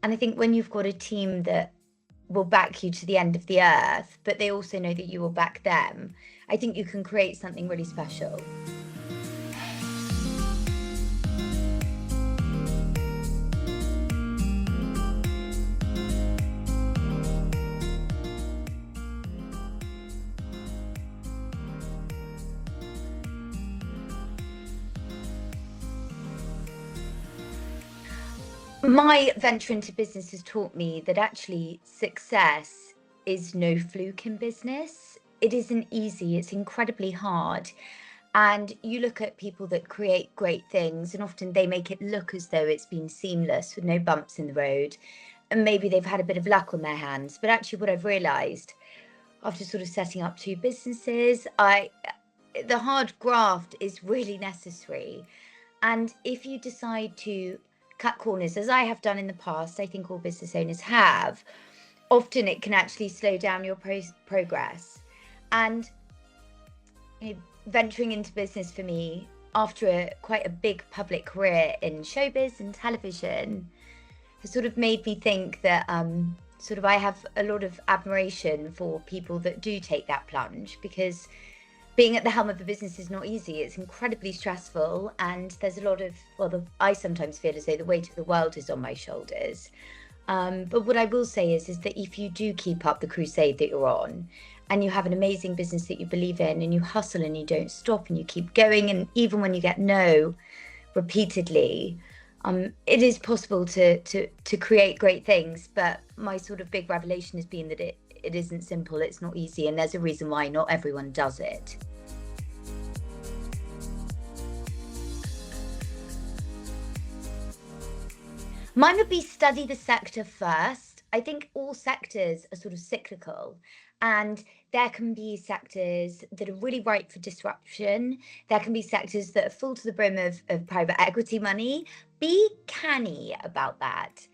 And I think when you've got a team that will back you to the end of the earth, but they also know that you will back them, I think you can create something really special. My venture into business has taught me that actually success is no fluke in business. It isn't easy, it's incredibly hard. And you look at people that create great things, and often they make it look as though it's been seamless with no bumps in the road. And maybe they've had a bit of luck on their hands. But actually, what I've realized after sort of setting up two businesses, the hard graft is really necessary. And if you decide to cut corners, as I have done in the past, I think all business owners have, often it can actually slow down your progress. And venturing into business for me, after quite a big public career in showbiz and television, has sort of made me think that I have a lot of admiration for people that do take that plunge, because being at the helm of a business is not easy. It's incredibly stressful, and there's a lot of, I sometimes feel as though the weight of the world is on my shoulders. But what I will say is that if you do keep up the crusade that you're on, and you have an amazing business that you believe in, and you hustle and you don't stop and you keep going, and even when you get no repeatedly, it is possible to create great things. But my sort of big revelation has been that it isn't simple, it's not easy, and there's a reason why not everyone does it. Mine would be study the sector first. I think all sectors are sort of cyclical, and there can be sectors that are really ripe for disruption. There can be sectors that are full to the brim of private equity money. Be canny about that.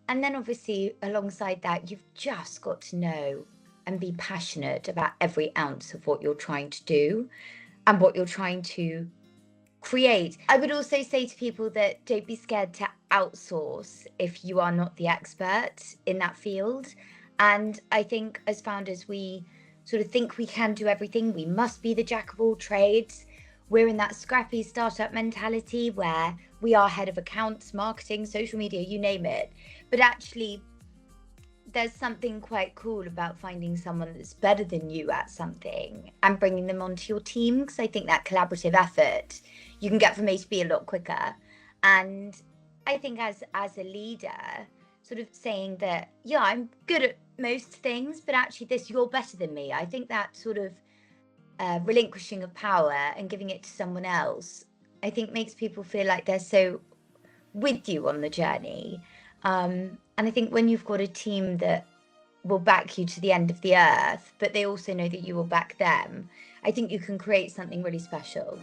And then obviously alongside that, you've just got to know and be passionate about every ounce of what you're trying to do and what you're trying to create. I would also say to people that don't be scared to outsource if you are not the expert in that field. And I think as founders, we sort of think we can do everything. We must be the jack of all trades. We're in that scrappy startup mentality where we are head of accounts, marketing, social media, you name it. But actually, there's something quite cool about finding someone that's better than you at something and bringing them onto your team, because I think that collaborative effort you can get from A to B a lot quicker. And I think as a leader, sort of saying that, yeah, I'm good at most things, but actually you're better than me. I think that sort of relinquishing of power and giving it to someone else, I think makes people feel like they're so with you on the journey. And I think when you've got a team that will back you to the end of the earth, but they also know that you will back them, I think you can create something really special.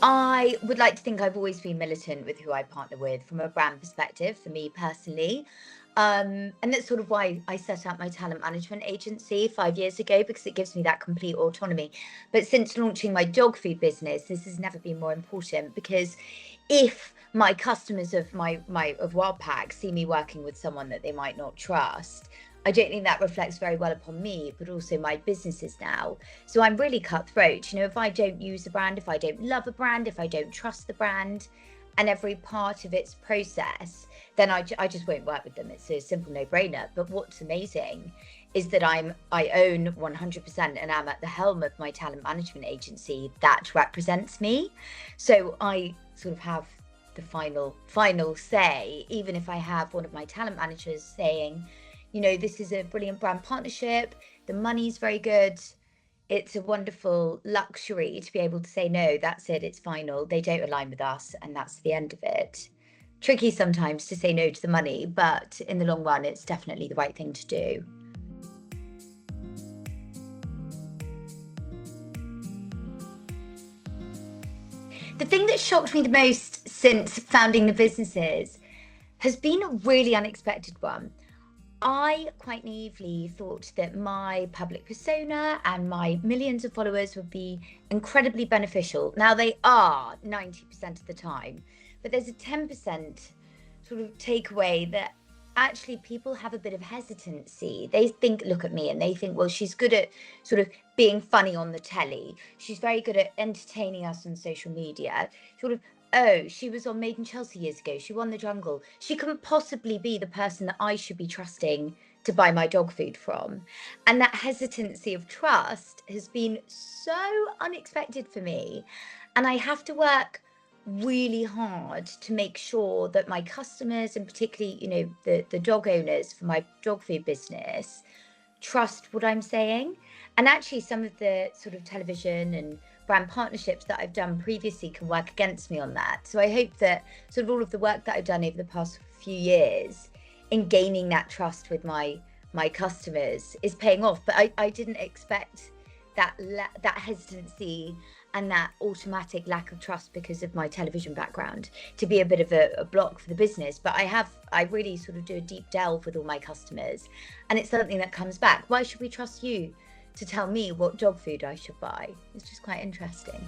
I would like to think I've always been militant with who I partner with from a brand perspective, for me personally. And that's sort of why I set up my talent management agency 5 years ago, because it gives me that complete autonomy. But since launching my dog food business, this has never been more important, because if my customers of Wildpack see me working with someone that they might not trust, I don't think that reflects very well upon me, but also my businesses now. So I'm really cutthroat. If I don't use a brand, if I don't love a brand, if I don't trust the brand and every part of its process, then I just won't work with them. It's a simple no-brainer. But what's amazing is that I own 100% and am at the helm of my talent management agency that represents me. So I sort of have the final say, even if I have one of my talent managers saying, this is a brilliant brand partnership, the money's very good, it's a wonderful luxury to be able to say, no, that's it, it's final, they don't align with us, and that's the end of it. Tricky sometimes to say no to the money, but in the long run, it's definitely the right thing to do. The thing that shocked me the most since founding the businesses has been a really unexpected one. I quite naively thought that my public persona and my millions of followers would be incredibly beneficial. Now they are 90% of the time, but there's a 10% sort of takeaway that actually people have a bit of hesitancy. They think, look at me, and they think, well, she's good at sort of being funny on the telly. She's very good at entertaining us on social media. Sort of, oh, she was on Made in Chelsea years ago. She won the jungle. She couldn't possibly be the person that I should be trusting to buy my dog food from. And that hesitancy of trust has been so unexpected for me. And I have to work really hard to make sure that my customers, and particularly, the dog owners for my dog food business, trust what I'm saying. And actually, some of the sort of television and brand partnerships that I've done previously can work against me on that. So I hope that sort of all of the work that I've done over the past few years in gaining that trust with my customers is paying off. But I didn't expect that hesitancy and that automatic lack of trust because of my television background to be a bit of a block for the business. But I really sort of do a deep delve with all my customers, and it's something that comes back. Why should we trust you to tell me what dog food I should buy? It's just quite interesting.